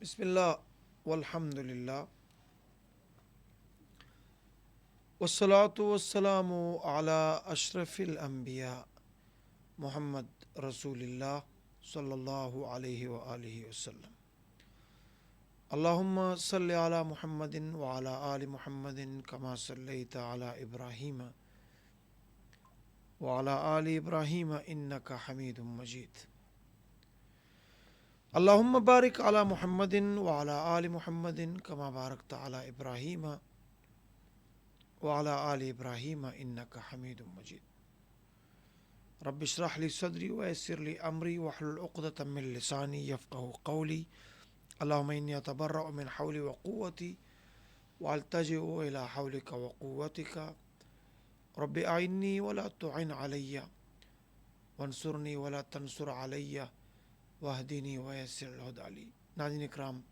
بسم الله والحمد لله والصلاة والسلام على أشرف الأنبياء محمد رسول الله صلى الله عليه وآله وسلم. اللهم صل على محمد وعلى آل محمد كما صليت على إبراهيم وعلى آل إبراهيم إنك حميد مجيد. اللهم بارك على محمد وعلى آل محمد كما باركت على إبراهيم وعلى آل إبراهيم إنك حميد مجيد. رب اشرح لي صدري ويسر لي أمري واحلل عقدة من لساني يفقه قولي. اللهم إني أتبرأ من حولي وقوتي وألتجئ إلى حولك وقوتك. رب أعني ولا تعن علي وانصرني ولا تنصر علي واهدني ويسر الهدى لي. ناظرین کرام،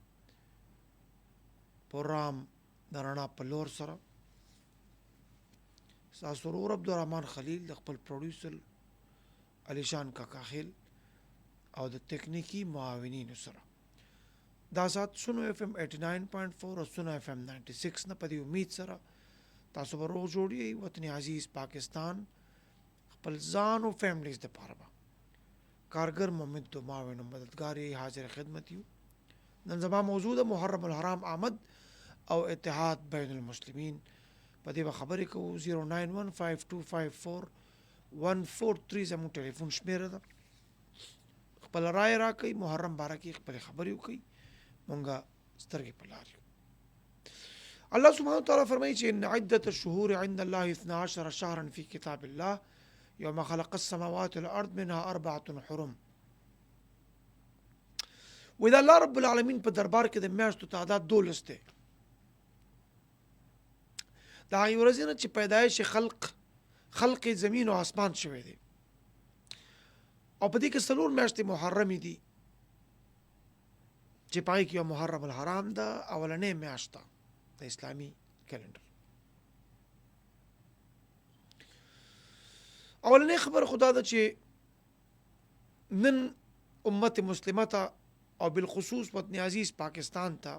پروګرام د رڼا په لور سره ستاسو ورور عبدالرحمن خلیل د خپل پروډوسر علي شان کاکا خیل او د تکنیکی معاونینو سره دا سات سونو اف ام 89.4 او سونو اف ام 96 نه په دې امید سره تاسو به روغ جوړی وطن عزیز پاکستان خپل ځان او فیملیز د پاره کارگر ممد و معاون و مددگاری حاضر خدمت یو. نن زما موضوع ده محرم الحرام آمد او اتحاد بین المسلمین. په دې به خبرې کوو. 09152541143 زموږ ټلیفون شمیره ده. خپل رای راکئ، محرم باره کې خپلې خبرې وکئ، مونږه سترګې په لار یو. الله سبحانه وتعالی فرمایي چې ان عدة الشهور عند الله 12 شهرا في كتاب الله يوم خلق السماوات والارض منها 4 حرم. وإذا الله رب العالمین په دربار کې د میاشتو تعداد 12 دی. دا هغې ورځې نه چې پیدایش خلق زمین او اسمان شوی دی، او په دې کې 4 میاشتې محرمې دي چې په هغې کې یو محرم الحرام ده، اولنۍ میاشت ده د اسلامي کلنډر. اولنې خبر خدا ده چې نن امت مسلمه ته او بالخصوص وطن عزیز پاکستان ته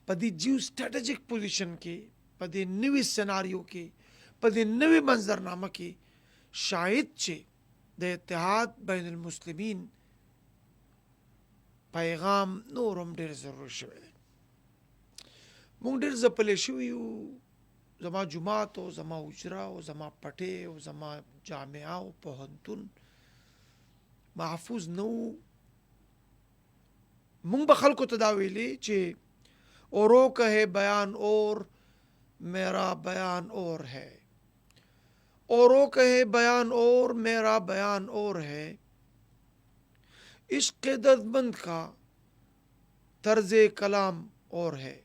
په دې جیو سټریټیجیک پوزیشن کې، په دې نوي سناریو کې، په دې نوي منظرنامه کې شاید چې د اتحاد بین المسلمین پیغام نور هم ډېر ضرور شوی دی. مونږ ډېر ځپلی شوي یو، زما جماعت او زما حجره او زما پټې او زما جامعه او پوهنتون محفوظ نه وو. مونږ به خلکو ته دا ویلي چې اورو کہے بیان اور میرا بیان اور ہے، اورو کہے بیان اور میرا بیان اور ہے، عشق دردمند کا طرز کلام اور ہے،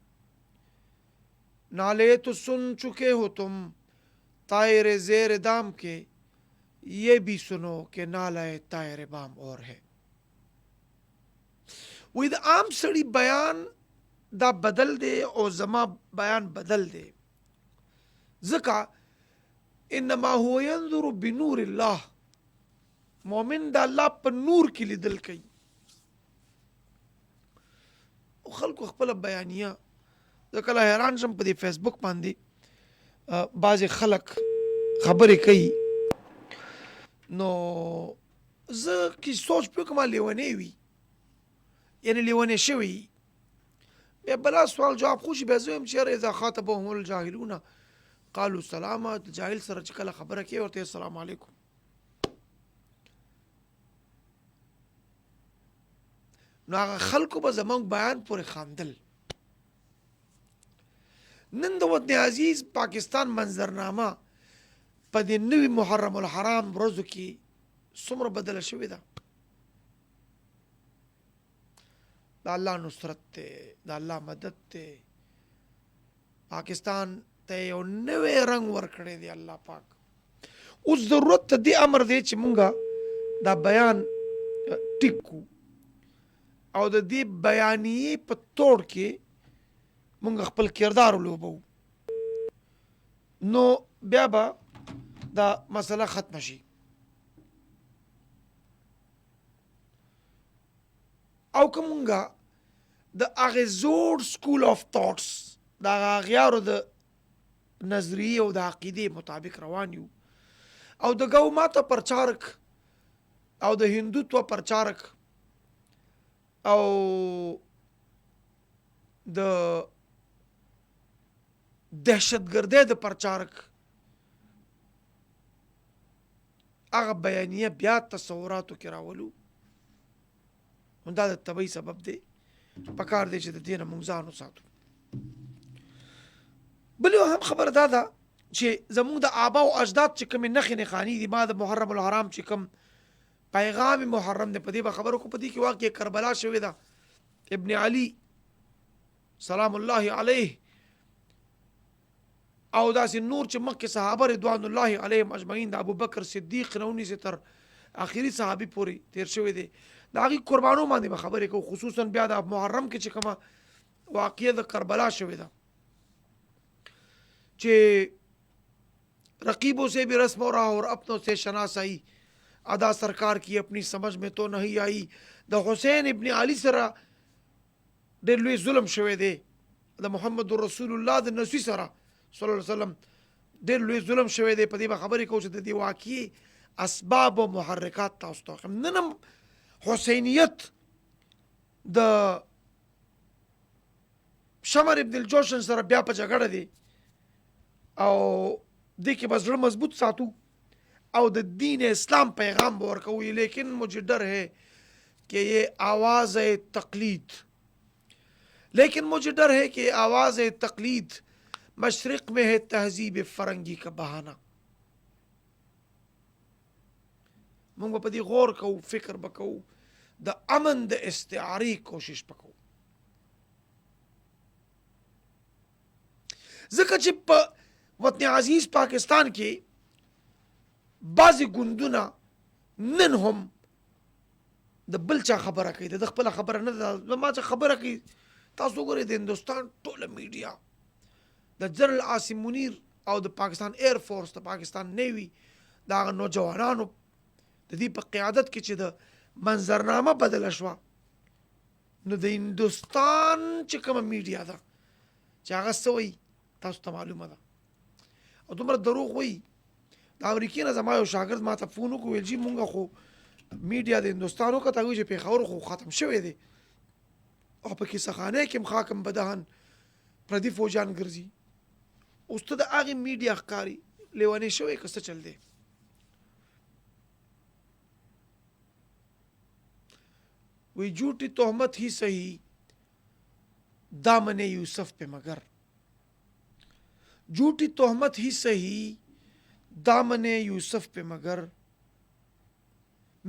نالے تو سن چکے ہو تم طائر زیر دام کے، یہ بھی سنو کہ نالہ طائر بام اور ہے. وی د عام سړي بیان دا بدل دی او زما بیان بدل دی، ځکه انما هو ينظر بنور الله. مؤمن د الله په نور کې لیدل کوي. او خلکو خپل بیانیه زه کله حیران شم په دې فیسبوک باندې بعضې خلک خبرې کوي، نو زه کې سوچ پوه کوم لیونی وي، یعنی لیونی شوي، بیا بلا سوال جواب خو شي، بیا زه وایم چې یاره اذا خاطبهم الجاهلون قالوا سلاما. د جاهل سره چې کله خبره کوي ورته السلام علیکم. نو هغه خلکو به زموږ بیان پورې خاندل. نن د وطن عزیز پاکستان منظرنامه په دې نوي محرم الحرام ورځو کې څومره بدله شوې ده. د الله نصرت دی، د الله مدد دی. پاکستان ته یو نوی رنګ ورکړی دی الله پاک. اوس ضرورت ته دې امر دی چې مونږه دا بیان ټیک کړو او د دې بیانیې په توړ کې مونږ خپل کردار ولوبو، نو بیا به دا مسله ختم شي. او که مونږه د هغې زوړ سکول آف تاټس د هغه اغیارو د نظریې او د عقیدې مطابق روان یو او د ګوماته پرچارک او د هندوتو پرچارک او د دهشتګردۍ د پرچارک هغه بیانیه بیا تصوراتو کې راولو دا د طبعي سبب دی پکار دی چې د دې نه موږ ځان وساتو. بل یو هم خبره دا ده چې زموږ د آبا او اجداد چې کومې نښې نښانې دي ما د محرم الحرام چې کوم پیغام محرم دی په دې به خبرو کو په دې کې واقع کربلا شوې ده ابن علي سلام الله علیه او داسې نور چې مخکې صحابه رضوان الله علیهم اجمعین د ابوبکر صدیق نه ونیسې تر آخري صحابي پورې تیر شوی دی د هغې قربانو باندې به خبرې کوو خصوصا بیا د محرم کې چې کومه واقعه د کربلا شوې ده چې رقیبوں سے بھی رسم ہو رہا اور اپنوں سے شناسائی ادا سرکار کی اپنی سمجھ میں تو نہیں آئی د حسین ابن علي سره ډېر لوی ظلم شوی دی د محمد رسول الله د نسوي سره صلی الله علیه وسلم ډېر لوی ظلم شوی دی په دې به خبرې کوو چې د دې واقعي اسباب او محرکات تاسو ته نن هم حسینیت د شمر ابن الجوشن سره بیا په جګړه دی او دې کې به زړه مضبوط ساتو او د دین اسلام پیغام به ورکوو لیکن مجھے ڈر ہے کہ یہ آواز تقلید مشرق میں ہے تہذیب فرنگی کا بہانہ موږ په دې غور کوو فکر به کوو د امن د استعارې کوشش وکړو ځکه چې په وطن عزیز پاکستان کې بعضې ګوندونه نن هم د بل چا خبره کوي د خپله خبره نه ده ما چې خبره کوي تاسو وګورئ د هندوستان ټوله میډیا د جنرال عاصم منیر او د پاکستان ایر فورس د پاکستان نیوي د هغه نوجوانانو د دې په قیادت کې چې د منظرنامه بدله شوه نو د هندوستان چې کومه میډیا ده چې هغه څه وایي تاسو ته معلومه ده او دومره دروغ وایي د امریکې نه زما یو شاګرد ما ته فون وکړو ویل جي مونږ خو میډیا د هندوستان وکړه هغوی چې پېښور خو ختم شوی دی او په کیسهخانه کې هم خاکم بدهن پردي فوجان ګرځي اوس ته د هغې میډیا ښکاري لیونی شوی که څه چل دی وی جھوٹی تہمت ہی سہی دامن یوسف پہ مگر جھوٹی تہمت ہی سہی دامن یوسف پہ مگر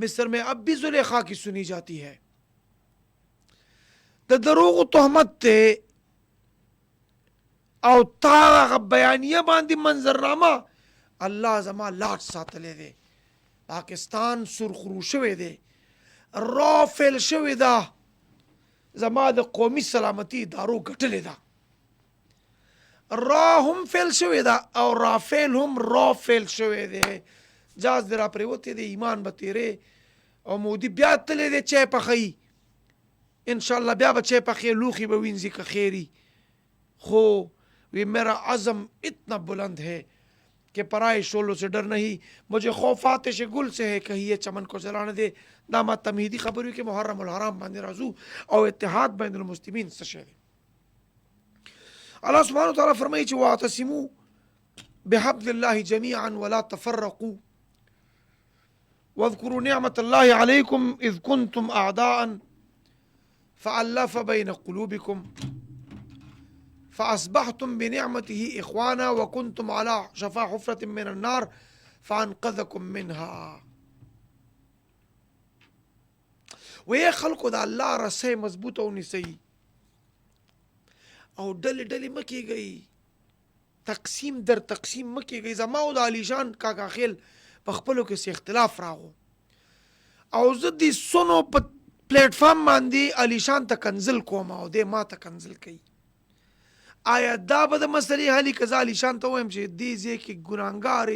مصر میں اب بھی زلیخا کی سنی جاتی ہے د دروغ تہمت تے او تا بیانیه باندې منظرنامه الله زما لاټ ساتلې دی پاکستان سرخرو شوی دی رافیل شوی ده زما د قومي سلامتي ادارو ګټلې ده را هم فیل شوی ده او رافیل هم رافیل شوی دی جاز دی را پریوتی دی ایمان به تیرې او مودي بیا تللی دی چای پخوي انشاءاللہ بیا به چای پخوي لوښي به وینځي که خیری خو وی میرا عزم اتنا بلند ہے کہ پرائے شولوں سے ڈر نہیں مجھے خوف آتش گل سے ہے کہیں یہ چمن کو جلانے دے داما تمہیدی خبر ہوئی کہ محرم الحرام باندې رازو او اتحاد بین المسلمین سشے دے اللہ سبحانہ وتعالی فرمائی چی واعتصموا بحبل اللہ جميعا ولا تفرقوا واذكروا نعمة الله عليكم اذ كنتم اعداء فألف بين قلوبكم فأصبحتم بنعمته إخوانا وكنتم على شفا حفرة من النار فأنقذكم منها ويا خلقو دا الله رسي مضبوطه ونسي او ډلې ډلې مکی گئی تقسیم در تقسیم مکی گئی زما او د علیشان کاکا خیل په خپلو کې سي اختلاف راغو او زه دې سونو په پلیټ فارم باندې علیشان ته کنزل کوم او دې ما ته کنزل کوي آیا دا به د مسلې حل که زه علیشان ته ووایم چې دې ځای کې ګناهګار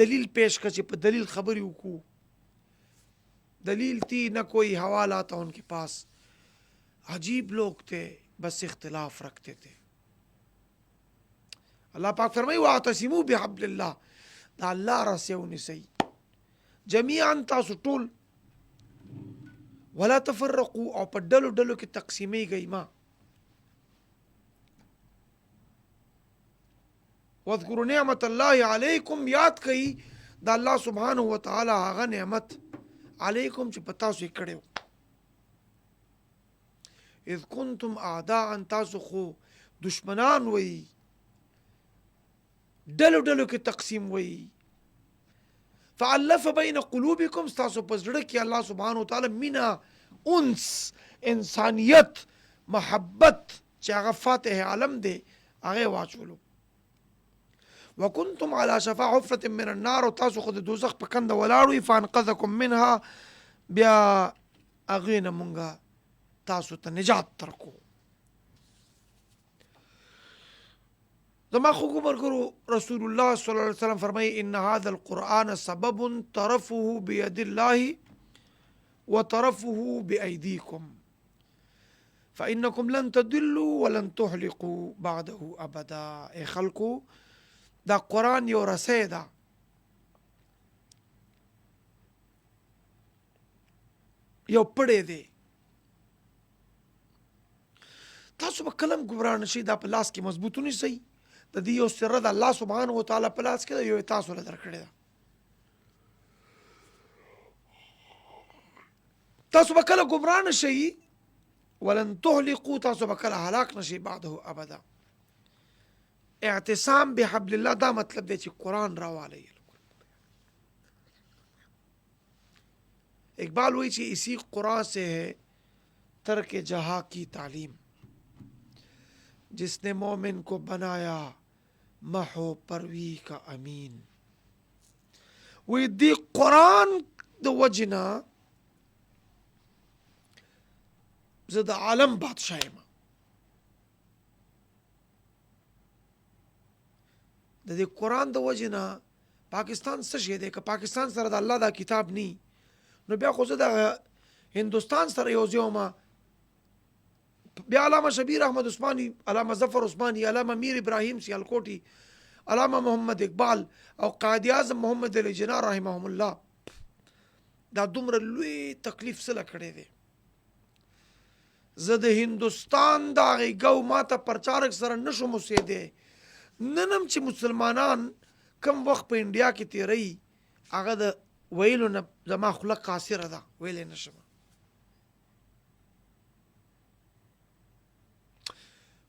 دلیل پیش کړه چې په دلیل خبرې وکړو دلیل تی نہ کوئی حوالہ تھا ان کے پاس अजीब लोग थे, बस इख्तिलाफ रखते थे। अल्लाह पाक फरमाई वातसिमू बिहब्लिल्लाह, दा अल्लाह रसे ونسई जमीआन तासु टोल, वला तफरकू और पर डलो डलो की तकसीमें गई माँ। वज़कुरु निअमतल्लाहि अलैकुम, याद कई दा अल्लाह सुब्हानहु व तआला आगा नेमत अलैकुम च पता से कड़े हो। इज़ कुंतुम आदाअन, तासु खो दुश्मनान वही, डलो डलो की तकसीम वही। फ़अल्लफ़ बैन क़ुलूबिकुम, तासु पज़ड़े की अल्लाह सुब्हानहु व तआला मीना उन्स इंसानियत मोहब्बत चागा फातिह आलम दे आगे वाचोलो। वकुंतुम अला शफा हुफ़्रतिम मिनन नार, और तासु खुद दोज़ख पे कंद वलाड़ुई, फ़अनक़ज़कुम मिनहा, बिया अगे न मुंगा तासु त निजात तरको। ज़मा खुकुबर करो रसूलुल्लाह सल्लल्लाहु अलैहि वसल्लम फरमाई इन्न हाज़ल क़ुरआन सबबुन तरफ़ुहु बियदिल्लाहि व तरफ़ुहु बिअयदीकुम फ़इन्नकुम लन तदिल्लु व लन तुहलिकु बअदहु अबदा। ए खल्को, दा कुरान यो रसे दा, यो पढ़े दे, तासु पे कलम गुमराह नशी, दा पे लास की मजबूतुनी सही द दी यो सिर दा अल्लाह सुब्हानहु व तआला पे लास के यो तासु ले दरकड़े दा। तासु पे कलम गुमराह नशी वलन तुहलिकू, तासु पे कलम हलाक नशी बअदहु अबदा। एहतिसाम बिहब्लिल्लाह दा मतलब दे ची कुरान रावाले। इकबाल हुई ची इसी कुरान से है तर्क जहाँ की तालीम, जिसने मोमिन को बनाया महो परवी का अमीन। वही दी कुरान द वजना ज़द आलम बादशाह मा द कुरान द वजना पाकिस्तान सशे दे का पाकिस्तान सर द अल्लाह दा किताब नी नो बिया खुद द हिंदुस्तान सर योजियोमा बिया अलामा शबीर अहमद उस्मानी, अलामा जफर उस्मानी, अलामा मीर इब्राहिम सियालकोटी, अलामा मोहम्मद इकबाल और कायद आज़म मोहम्मद अली जिन्ना रहमहुल्लाह दा दुमर लुई तकलीफ से लकड़े दे। ज़द हिंदुस्तान दा गौ माता प्रचारक सर नशो मुसे दे ननम ची मुसलमानान कम वक्त पे इंडिया की तेरई आगा द वैलो न जमा खुलक कासिर दा वैले नशमा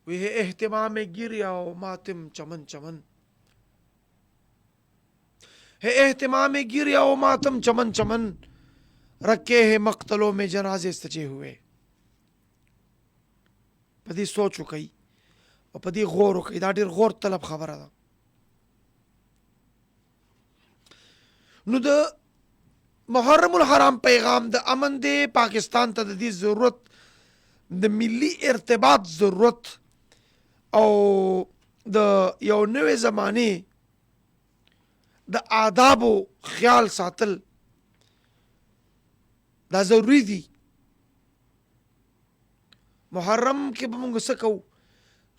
वह एहतिमाम गिरिया ओ मातिम चमन चमन है, एहतिमाम गिरिया ओ मातम चमन चमन, रखे है मक्तलों में जनाजे सजे हुए। पदी सोच कई और पदी गौर कई, दा ढेर गौर तलब खबर दा। नु द मुहर्रमुल हराम पैगाम द अमन दे पाकिस्तान ता दी जरूरत द मिली इर्तिबात जरूरत और द यो नवे ज़माने द आदाबो ख्याल सातल दा जरूरी दी। मुहर्रम के बमुंग सकौ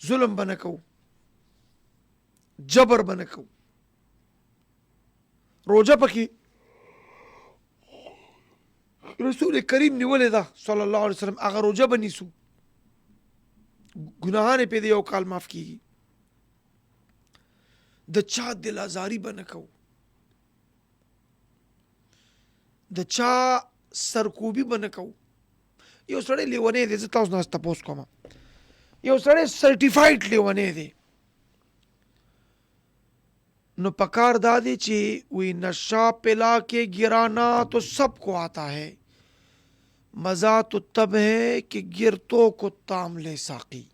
जुल्म बनकौ, जबर बनकौ, रोजा पकी रसूल करीम निवले दा सल्लल्लाहु अलैहि वसल्लम अगर रोजा बनीसु गुनाहाने पे दे यो काल माफ की द चा दिल आजारी बनकौ, द चा सरकूबी बनकौ। यो सड़े लेवने दे जता उस नास्ता पोस्ट कोमा यो सड़े सर्टिफाइड लेवने दे नो पकार दादी ची वही नशा पिला के गिराना तो सबको आता है, मजा तो तब है कि गिरतों को ताम ले साकी।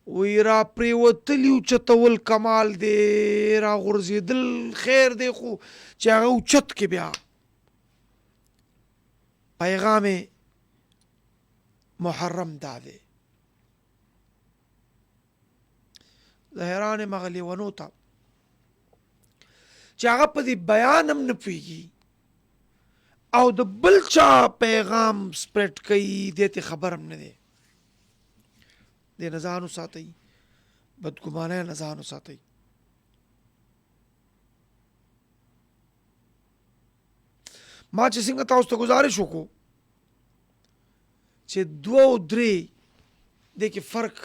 वही रा प्रेवतली उचतवल कमाल दे, रा गुर्जी दिल खैर देखो चाहे उचत के ब्या पैगामे मुहर्रम दादे हैरान मगली वनोता چې هغه په دې بیان هم نه پوهېږي او د بل چا پیغام سپریډ کوي دې ته خبر هم نه دی دې نه ځان وساتئ بدګمانۍ نه ځان وساتئ ما چې څنګه تاسو ته گزارش وکړو چې دوه او درې دې کې فرق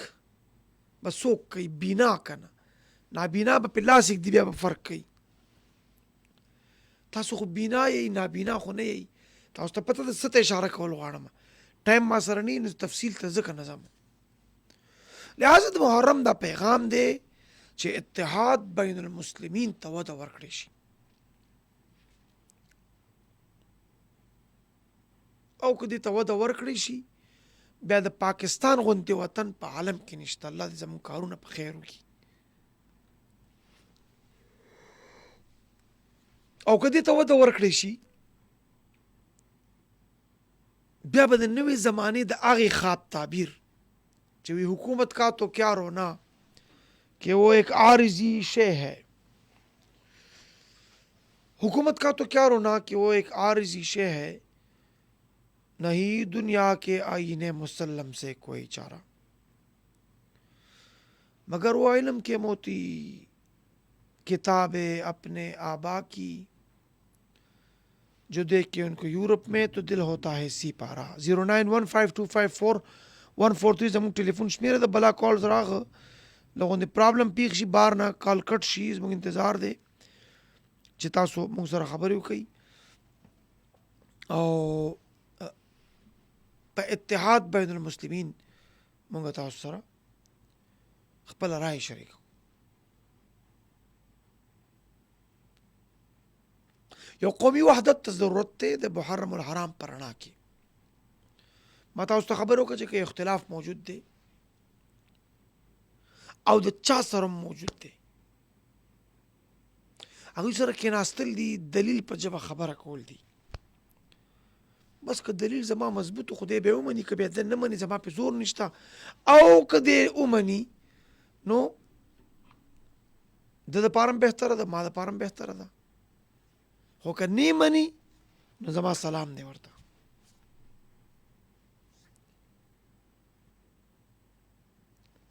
به څوک کوي بینا که نه نابینا به په لاس دی بیا به فرق کوي تاسو خو بینا یې نابینا خو نه یې تاسو ته پته ده څه ته اشاره کول غواړم ټایم ما سره نه نو تفصیل ته ځکه نه ځم لہذا د محرم دا پیغام دی چې اتحاد بین المسلمین ته وده ورکړی شي او که دې ته وده ورکړی شي بیا د پاکستان غوندې وطن په عالم کې نشته الله دې زموږ کارونه په خیر وکړي او که دې ته وده ورکړی شي بیا به د نوې زمانې د هغې خواب تعبیر چې وی حکومت کا تو کیا رونا کہ وہ ایک عارضی شے ہے حکومت کا تو کیا رونا کہ وہ ایک عارضی شے ہے نہیں دنیا کے آئین مسلم سے کوئی چارہ مگر وہ علم کے موتی کتابیں اپنے آبا کی جو دیکھ کے ان کو یورپ میں تو دل ہوتا ہے سی پارا 0915254 زموږ ټلیفون شمیره ده بلا کالز راغه لغوندې پرابلم پیښ شي بار نه کال کټ شي زموږ انتظار دی چې تاسو موږ سره خبرې وکړئ او په اتحاد بین المسلمین موږ تاسو سره خپل رائے شریکو یو قومي وحدت ته ضرورت دی د محرم الحرام په رڼا کې ما تاسو ته خبر وکړه چې اختلاف موجود دی او د چا سره موجود دی هغوی سره کېناستل دي دلیل په ژبه خبره کول دي بس که دلیل زما مضبوط خدای به ومني که بیا د نه مني زما په زور نشته او که دې ومني نو د دپاره هم بهتره ده ما دپاره هم بهتره ده خو که نه مني نو زما سلام دی ورته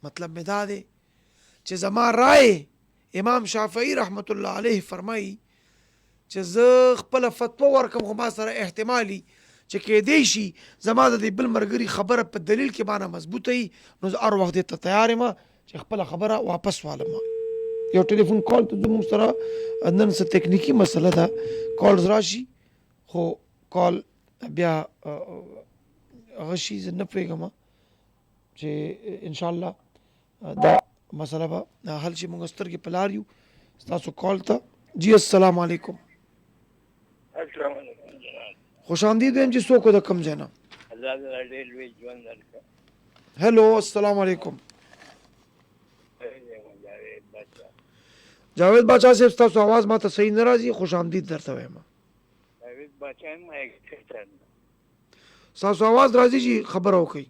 مطلب می دا دی چې زما رائے امام شافعی رحمت الله علیه فرمایي چې زه خپله فتوا ورکم خو ما سره احتمالي چې کېدی شي زما د دې بل ملګري خبره په دلیل کې باندې مضبوطه وي نو زه هر وخت دې ته تیار یم چې خپله خبره واپس والم یو ټلیفون کال ته زموږ سره نن څه تکنیکي مسله ده کالز راشي خو کال بیا هغه شي زه نه پوهېږم چې انشاءالله دا مسله به حل شي موږ سترګې په لار یو ستاسو کال ته جی السلام علیکم السلام علیکم جناب خوش آمدید ویم چې څوک د کوم ځای نه الله دې ډېر لوی ژوند درکړي هلو السلام علیکم جاوید باچا صاحب ستاسو आवाज ما ته صحیح نه راځي خوش آمدید درته وایم جاوید باچا ما ایکسپټر ستاسو आवाज راځي چې خبره وکړئ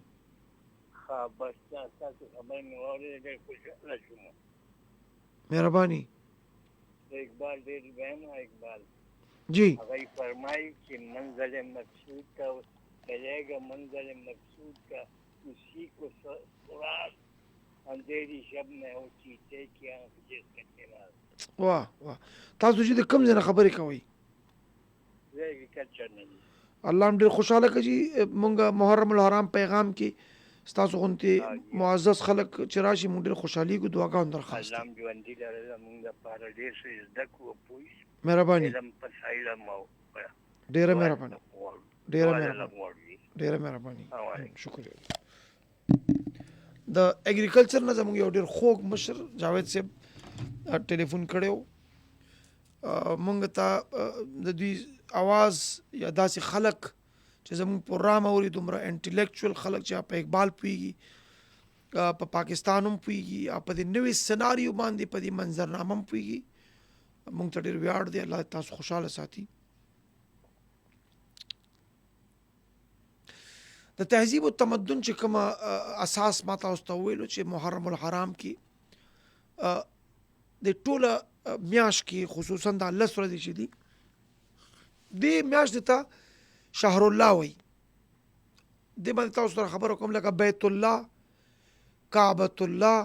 ها بس تاسو خبر مې واورېده ډېر خوشحاله شوم مهرباني اقبال ډېر وایم اقبال جی هغه فرمایي چې منزل مقصود کا چلےگا منزل مقصود کا اسی کو سراغ اندھیری شب میں وہ چیتے کی آنکھ جس کا چراغ واه واه تاسو چې د کوم ځای نه خبرې کوئ زه اګریکلچر نه دي الله هم ډېر خوشحاله کړي چې مونږ محرم الحرام پیغام کې ستاسو غوندې معزز خلک چې راشي مونږ ډېر خوشحالېږو دعاګانو درخواست الله هم ژوندي لره زمونږ دپاره ډېر څه زده کړو پوه شو مهرباني علم پس علم او ډېره مهرباني ډېره مهرباني مهرباني ډېره مهرباني شکریہ د اګریکلچر نه زموږ یو ډېر خوږ مشر جاوید صاحب ټلیفون کړی و مونږ ته د دوی اواز یا داسې خلک چې زموږ پروګرام اوري دومره انټلیکچوال خلک چې په اقبال پوهېږي په پاکستان هم پوهېږي په دې نوې سناریو باندې په دې منظرنامه هم پوهېږي مونږ ته ډېر ویاړ دی الله تاسو خوشحاله ساتي د تهذیب او تمدن چې کومه اساس ما تاسو ته وویلو چې محرم الحرام کې د ټوله میاشت کې خصوصا د 10 ورځې چې دي دې میاشت ته شهر الله وایي. دې باندې تاسو سره خبره کوم لکه بیت الله، کعبة الله،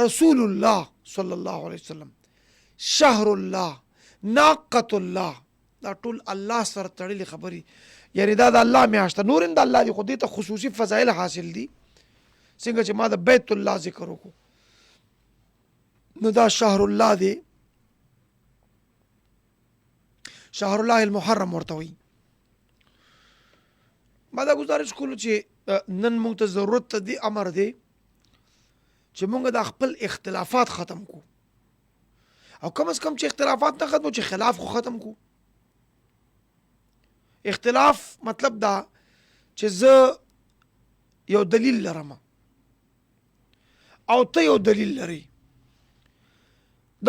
رسول الله صلی الله علیه وسلم، شهر الله، ناقة الله، دا ټول الله سره تړلې خبرې. یعنی دا د الله میاشت نور د الله دی، خو دې ته خصوصي فضایل حاصل دي. څنګه چې ما د بیت الله ذکر وکړو نو دا شهر الله دی، شهر الله المحرم ورته وایي. ما دا گزارش کولو چې نن موږ ته ضرورت ته دی امر دی چې موږ د خپل اختلافات ختم کو، او کم از کم چې اختلافات نه ختمو چې خلاف خو ختم کو. اختلاف مطلب دا چې زه یو دلیل لرم او ته یو دلیل لري،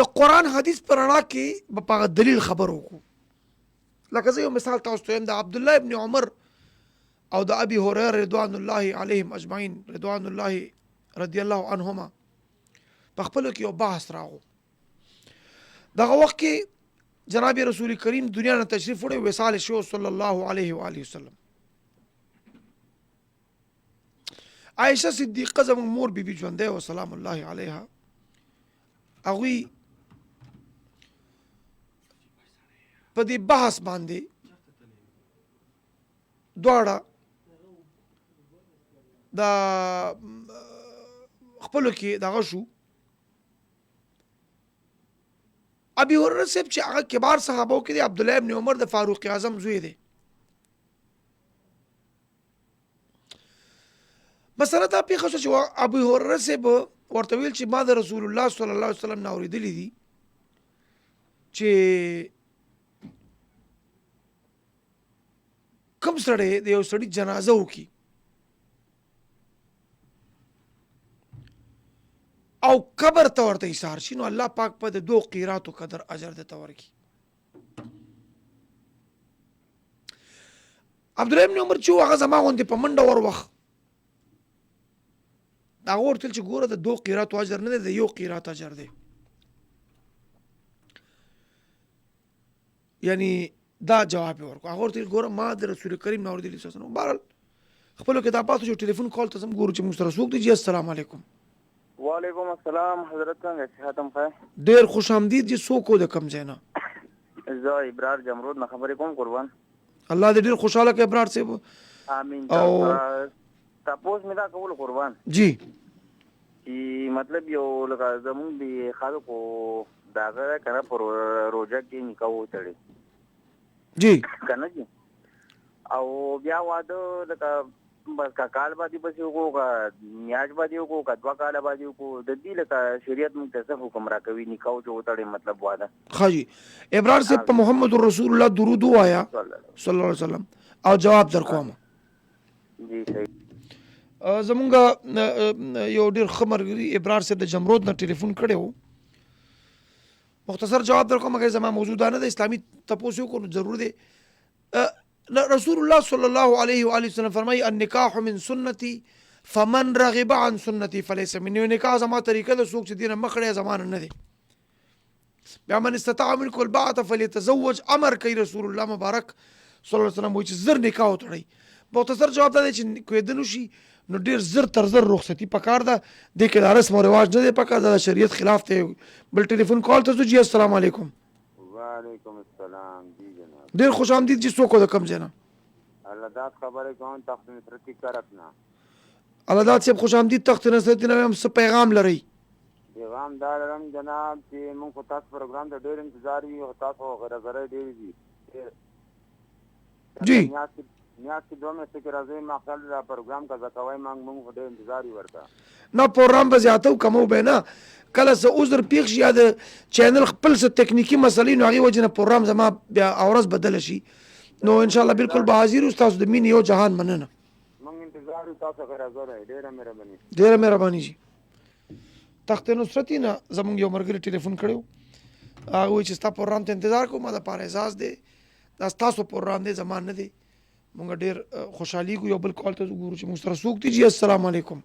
د قرآن حدیث پر رڼا کې به په هغه دلیل خبرو وکړو. لکه زه یو مثال تاسو ته وایم، د عبدالله ابن عمر او د ابي هريره رضوان الله علیهم اجمعین رضوان الله رضی الله عنهما په خپلو کې یو بحث راغو. دغه وخت کې جناب رسول کریم دنیا نه تشریف وړی، وصال شو صلی الله علیه و آله وسلم. عائشه صدیقه زموږ مور بیبي ژوندۍ و سلام الله علیها، هغوی په دې بحث باندې دواړه د خپلو کې دغه شو. ابي هريره صاحب چې هغه کبار صحابو کې دی، عبدالله ابن عمر د فاروق اعظم زوی دی. مسله دا پیښه شوه چې ابي هريره صاحب ورته ویل چې ما د رسول الله صلی الله علیه وسلم نه اورېدلي دي چې کوم سړی د یو سړي جنازه وکړي او قبر ته ورته ایثار شي، نو الله پاک په د 2 قیراتو قدر اجر درته ورکړي. عبدالله ابن عمر چې هغه زما غوندې په منډه ور وخت هغه ورته ویل چې ګوره د 2 قیراتو اجر نه دی، د 1 قیرات اجر دی. یعنی دا جواب یې ورکړو. هغه ورته ویل ګوره ما د رسول کریم نه اورېدلي څه نه. بهرحال خپلو کتاباتو چې ټلیفون کال ته ځم ګورو چې موږ سره څوک دی. جی السلام علیکم. وعلیکم السلام حضرت څنګه صحت هم ښه؟ ډېر خوش آمدید. جی څوک و د کوم ځای نه؟ زه ابرار جمرود نه خبرې کوم قربان. الله دې ډېر خوشحاله کړي ابرار صاحب. امین. او تاسو مې دا کول قربان جی چې مطلب یو لکه زمونږ د خلکو داغه کنه پر روزه کې نکاح وتړي جی کنه جی، او بیا واده لکه بس کال باندې بس یو کو کا میاج باندې یو کو کا 2 کال باندې یو کو د دې لکه شریعت موږ ته حکم راکوي نکاح جو وتړي مطلب واده. ښه جی ابرار صاحب په محمد رسول الله درود وایا صلی الله علیه وسلم او جواب در کوم. جی صحیح. زمونږ یو ډېر ښه ملګري ابرار صاحب د جمرود نه ټلیفون کړی و، مختصر جواب در کوم. اگر زما موضوع دا نه د اسلامي تپوس یو کو ضرور دی. رسول الله صلی الله علیه و آله وسلم فرمایي النکاح من سنتي فمن رغب عن سنتي فليس مني. نکاح زما طریقه ده، څوک چې دینه مخړی زمانه نه دی. بیا من استطاع منکم الباءة فليتزوج، امر کوي رسول الله مبارک صلی الله علیه وسلم وایي چې زر نکاح وتړئ. مختصر جواب دا دی چې کېدن وشي نو ډېر زر تر زر رخصتي پکار ده. دې کې دا رسم او رواج نه دی پکار، دا شریعت خلاف دی. بل ټلیفون کال ته ځو. جی السلام علیکم. وعلیکم السلام. جی جناب ډېر خوش آمدید. جی څوک د کوم ځای نه؟ الله داد خبرې کوم تخت نصرتي کرک نه. الله داد صاحب خوش آمدید. تخت نصرتي نه هم څه پیغام لرئ؟ پیغام دا لرم جناب چې موږ خو تاسو پروګرام ته ډېر انتظار وي او تاسو غره غره ډېر دي جی میاشت کې 2 میاشتې کې راځي مقصد دا پروګرام کا ځکوي موږ ډېر انتظار یې ورته نه پروګرام به زیاتو کمو به نه کله څه عذر پیښ شي یا د چینل خپل څه تکنیکی مسلې نو هغې وجې نه پروګرام زما بیا اورز بدله شي نو انشاءالله بالکل به حاضر اوس. تاسو د مینې یو جهان مننه. موږ انتظار یو تاسو غره غره ډېره مهرباني. ډېره مهرباني جي. تخت نصرتي نه زموږ یو ملګري ټلیفون کړی و، هغه وایي چې ستا پروګرام ته انتظار کوم، ما دپاره اعزاز دی، دا ستاسو پروګرام دی زما نه دی. مونږ ډېر خوشحالېږو. یو بل کال ته ګورو چې مونږ سره څوک دي. جی السلام علیکم.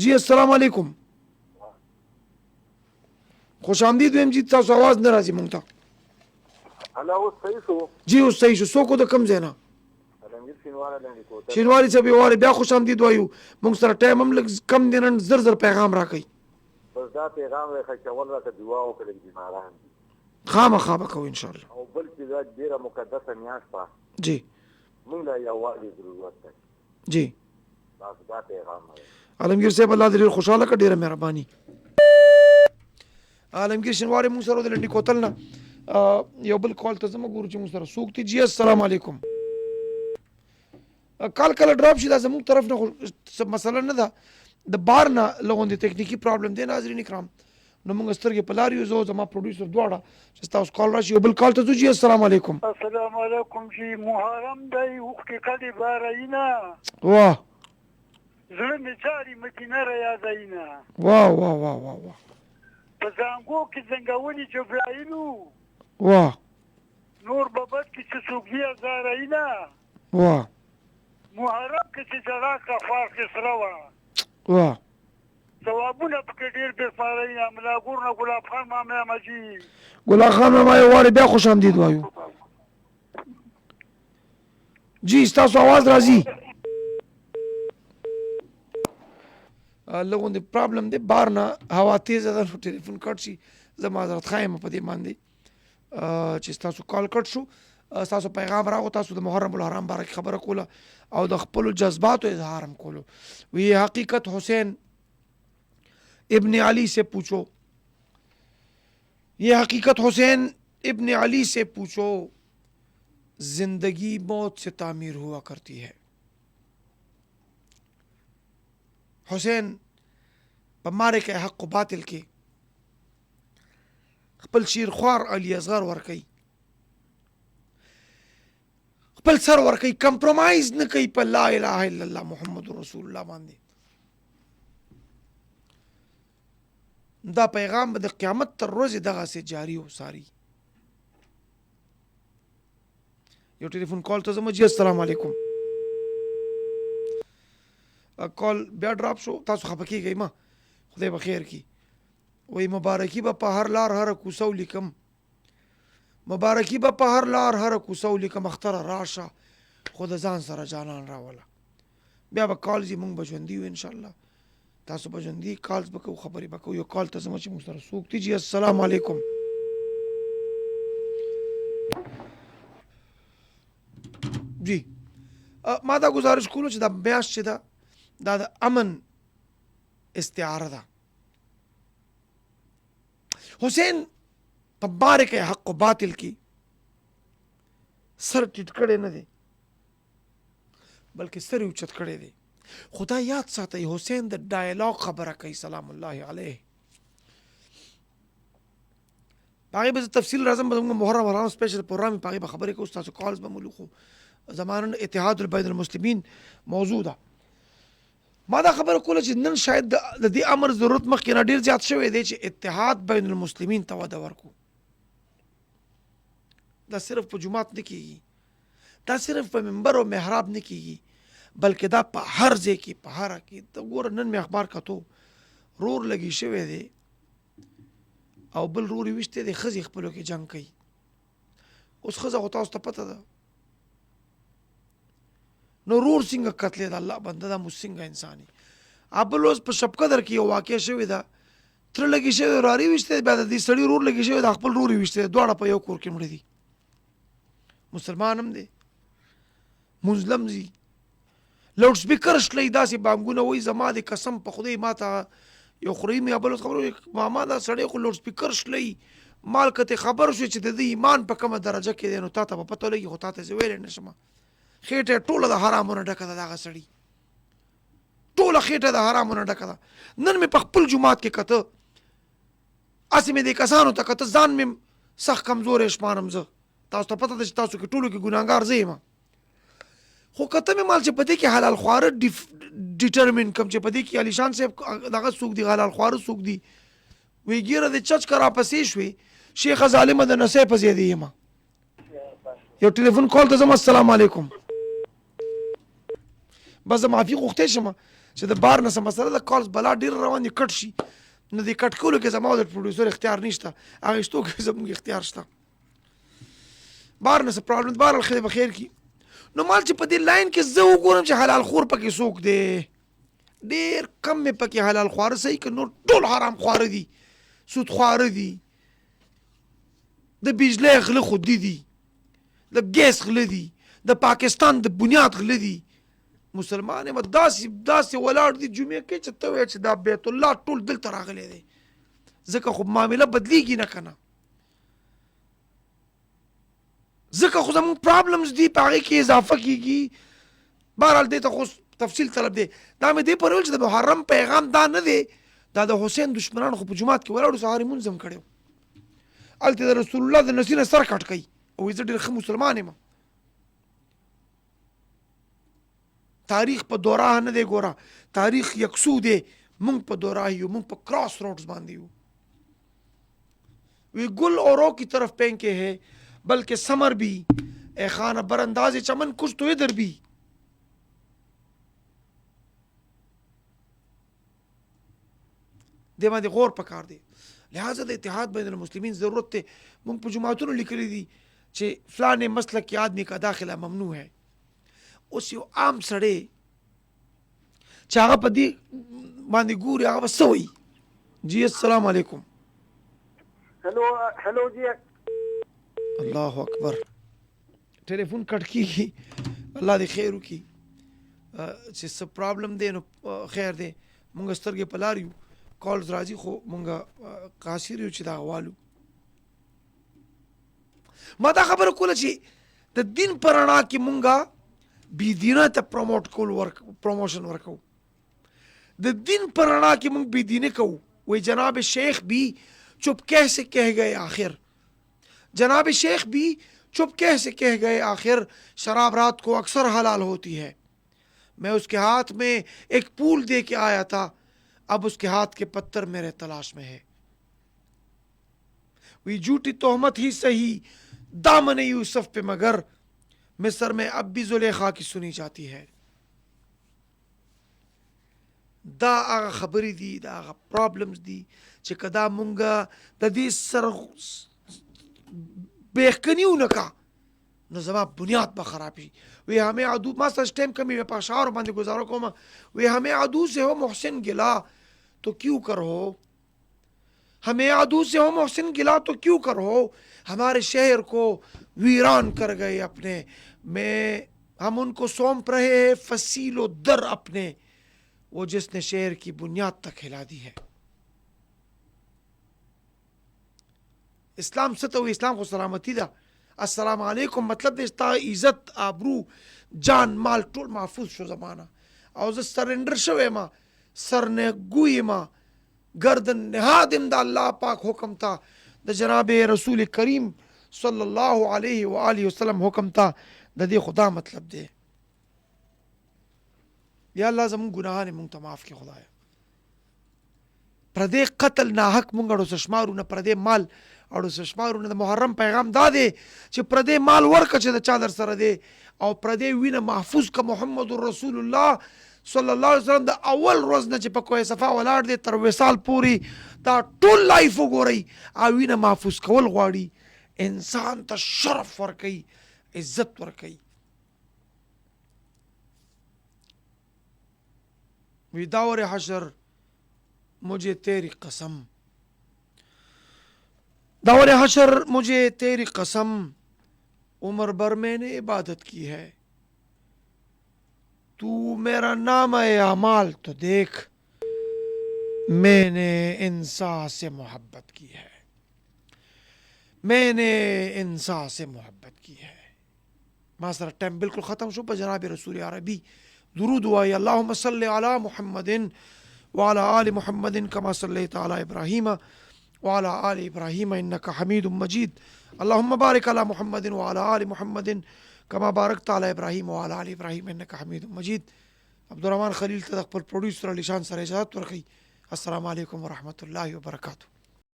جی السلام علیکم. خوش آمدید ویم جی تاسو आवाज نه راځي مونږ ته الله اوس صحیح شو جی اوس صحیح شو څوک د کم ځای نه علمگیر شینوار لنډی کوټه شینواري صاحب واره بیا خوش آمدید وایو مونږ سره ټایم هم لږ کم دی نن زر زر پیغام راکئ بس دا پیغام راکړه چې اول راته دعا وکړئ بیماران دي خامخا به کوو انشاءالله او بل چې دا ډېره مقدسه میاشت ده جی موږ له یووالي ضرورت دی جی بس دا پیغام دی عالمگیر صاحب الله دې ډېر خوشحاله کړه ډېره مهرباني عالمگیر شینواري مونږ سره د لنډي کوتل نه یو بل کال ته زه مه ګورو چې مونږ سره څوک دي جی السلام علیکم کال کله ډراپ شي دا زموږ طرف نه مسله نه ده د بار نه لغوندې تکنیکي پرابلم دی ناظرین کرام نو موږ سترګې په لار یو زه زما پروډیوسر دواړه چې ستاسو کال راشي یو بل کال ته ځو جی السلام علیکم السلام علیکم جی محرم دی وختې کلي بارایینه واه زړه مې چاري مدینه را یادایینه واه واه واه واه واه په زانګو کې زنګولي جبرائیلو واه نور ببد کې چې څوک دی زارایینه واه محرم کې چې جلا کفار خسره وه واه ثوابونه پکې ډېر بې پارایینه ملا ګور نه ګلاب خان ماما مجي ګلاب خان ماما یې غواړي بیا خوش آمدید وایو جی ستاسو آواز راځي لغوندې پرابلم دی بار نه هوا تیزه ده نو ټلیفون کټ شي زه معذرت خوایم په دې باندې چې ستاسو کال کټ شو ستاسو پیغام راغو تاسو د محرم الحرام باره کې خبره کوله او د خپلو جذباتو اظهار هم کولو وی حقیقت حسین ابن علی سے پوچھو یہ حقیقت حسین ابن علی سے پوچھو زندگی موت سے تعمیر ہوا کرتی ہے حسین په ماره کې حق و باطل کې خپل شیر خوار علی اصغر ورکي خپل سر ورکي کمپرومایز نه کوي په لا اله الا الله محمد رسول الله باندې دا پیغام به د قیامت تر ورځې دغه سي جاری او ساری یو ټلیفون کال ته زما جی السلام علیکم کال بیا ډراپ شو تاسو خفه کیږئ ما خدای به خیر کی وای مبارکی به په هر لار هر کوڅو لیکم مبارکی به په هر لار هر کوڅو لیکم اختر راشه خود ځان سره جانان راوله بیا به کال زی مونږ بجوندی و ان شاء الله تاسو بجوندی کالز بکو خبرې بکو یو کال ته زما چې مونږ سره سوق دی جی السلام علیکم جی ما دا گزارش کولو چې دا میاشت چې دا د امن استعاره ده حسین په باره کې حق و باطل کې سر ټیټ کړی نه دی بلکې سر یې اوچت کړی دی خدا یاد ساتئ حسین د ډایلاګ خبره کوي سلام الله علیه په هغې به زه تفصیل راځم به زموږ محرم حرام سپیشل پروګرام په هغې به خبرې کوو ستاسو کالز به مولو خو زمانن اتحاد البین المسلمین موضوع ده ما دا خبره کوله چې نن شاید د دې امر ضرورت مخکې نه ډېر زیات شوی دی چې اتحاد بین المسلمین ته وده ورکړو دا صرف په جومات نه کېږي دا صرف په منبر او محراب نه کېږي بلکې دا په هر ځای کې په هره کې ته ګوره نن مې اخبار کتو رور لګي شوی دی او بل رور یې ویشتی دی ښځې خپلو کې جنګ کوي اوس ښځه خو تاسو ته پته ده نو رور څنګه قتلې ده الله بنده دا موږ څنګه انساني بل اوس په شب قدر کې یو واقع شوې ده تره لګي شوی رارې ویشتی بیا د دې سړي رور لګي شوی د خپل رور یې ویشتی دواړه په یو کور کې مړه دي مسلمان هم دی مظلم زی لاوډ سپیکر شلی داسې بانګونه وایي زما د قسم په خدای ما ته یو خوري مې بل خبرو ماما دا سړی خو لاوډ سپیکر شلی مال کته خبر شو چې د ایمان په کومه درجه کې دی نو تا ته به پته لګي خو تا ته زه ویلی نه شم خېټه ټوله د حرامونو ډکه ده دغه سړي ټوله خېټه د حرامونو ډکه ده نن مې په خپل جومات کې کته هسې مې دې کسانو ته کته ځان مې سخت کمزوری شمارم زه تاسو ته پته ده چې تاسو کې ټولو کې ګناهګار زه یم خو کته مې مال چې په دې کې حلال خواره ډیټرمن کم چې په دې کې علیشان صاحب دغه څوک دي حلال خواره څوک دي وی ګیره د چچ کرا پسې شوې شیخ ظالمه د نسې په زیادې یم یو ټلیفون کال ته زما السلام علیکم بس زه معافي غوښتی شم چې د بار نه څه مسله د کالز بلا ډېر روان دي کټ شي نو دې کټ کولو کې زما او د پروډوسر اختیار نشته، اخیستو کې زموږ اختیار شته. بهر نه څه پرابلم، بهرحال خدای به خیر کړي. نو مال چې په دې لاین کې زه وګورم چې حلال خور پکې څوک دی، ډېر کم مې پکې حلال خواره صحیح که نور ټول حرام خواره دي، سود خواره دي، د بجلی غله خودي دي، د ګیس غله دي، د پاکستان د بنیاد غله دي. مسلمان یم داسې ولاړ دي جمعې کې چې ته وایې چې دا بیت الله ټول دلته راغلی دی، ځکه خو معامله بدلیږي نه که نه، ځکه خو زمونږ پرابلمز دي په هغې کې اضافه کېږي. بهرحال دې ته خو تفصیل طلب دی. دا مې دې پر ویل چې د محرم پیغام دا نه دی، دا د حسین دشمنان خو په جومات کې ولاړو سهار یې مونځ هم کړی و، هلته د رسول الله د نسي نه سر کټ کوي او وایي زه ډېر ښه مسلمان یم. تاریخ په دوره نه دی ګوره، تاریخ یکسو دی، مونږ په دوره یو، مونږ په کراس روډز باندې یو. وی گل اوروں کی طرف پھینکے ہے بلکہ سمر بھی، اے خانہ برانداز چمن کچھ تو ادھر بھی. دې باندې غور پکار دی. لہذا د اتحاد بین المسلمین ضرورت دی. مونږ په جماعتونو لیکلی دي چې فلانے مسلک کے آدمی کا داخلہ ممنوع ہے. اوس یو عام سړی چې هغه په دې باندې ګوري هغه به څه وایي؟ جی السلام علیکم. हेलो जी. الله اکبر، ټلیفون کټ کیږي، الله دې خیر وکړي. چې څه پرابلم دی نو خیر دی، مونږ سترګې په لار یو، کالز راځي خو مونږ قاصر یو چې دا غوالو. ما دا خبره کوله چې د دین په رڼا کې مونږه بی دینه ته پروموشن ورکو، د دین په رڼا کې مونږ بی دینه کوو. وی جناب شیخ بھی چپ کیسے کہہ گئے آخر، جناب شیخ بھی چپ کیسے کہہ گئے آخر، شراب رات کو اکثر حلال ہوتی ہے. میں اس کے ہاتھ میں ایک پھول دے کے آیا تھا، اب اس کے ہاتھ کے پتھر میرے تلاش میں ہے. وی جھوٹی تہمت ہی صحیح دامن یوسف پہ مگر مصر میں اب بھی زلیخا کی سنی جاتی ہے. دا هغه خبرې دي، دا هغه پرابلمز دي چې که دا مونږه د دې سره بېخکني ونه کا نو زما بنیاد به خراب شي. وی ہمیں عدو، ما سره ٹائم کمی میں په اشعارو باندې گزارو کوم. وی ہمیں عدو سے ہو محسن گلا تو کیوں کر ہو، ہمیں عدو سے ہو محسن گلا تو کیوں کر ہو، ہمارے شہر کو ویران کر گئے اپنے میں، ہم ان کو سونپ رہے ہیں فصیل و در اپنے، وہ جس نے شہر کی بنیاد تک ہلا دی ہے. اسلام څه ته وایي؟ اسلام خو سلامتی ده. السلام علیکم مطلب دی ستا عزت، آبرو، جان، مال ټول محفوظ شو زمانه، او زه سرنډر شوی ما، سرنګوی ما، گردن نهادم د الله پاک حکم تا، د جناب رسول کریم صلی الله علیه و آله وسلم حکم تا. د دې خدا مطلب دی یا الله زمون ګناهان مونږ ته معاف کړي خدایا. پردې قتل ناحق مونږ اړو سشمارو نه، پردې مال اړو سشمارو نه. د محرم پیغام دا دی چې پردې مال ورکه چې د چا در سره دی، او پردې وینه محفوظ که محمد رسول الله صلی الله علیه وسلم د اول ورځ نه چې په کوه صفا ولاړ دی تر وصال پورې دا ټول لایف وګورئ، او وینه محفوظ کول غواړي. انسان ته شرف ورکوي، عزت ورکوي. وی دور حشر مجھے تیری قسم، دور حشر مجھے تیری قسم، عمر بھر میں نے عبادت کی ہے، تو میرا نام اعمال تو دیکھ، میں نے انسان سے محبت کی ہے، میں نے انسان سے محبت کی ہے. ما سره ټایم بالکل ختم شو. په جناب رسول عربي درود وایي. اللهم صل على محمد وعلى آل محمد كما صليت على إبراهيم وعلى آل إبراهيم إنك حميد مجيد. اللهم بارك على محمد وعلى آل محمد كما باركت على إبراهيم وعلى آل إبراهيم إنك حميد مجيد. عبدالرحمن خلیل ته د خپل پروډوسر علی شان سره اجازه ورکړئ. السلام علیکم ورحمة الله وبرکاته.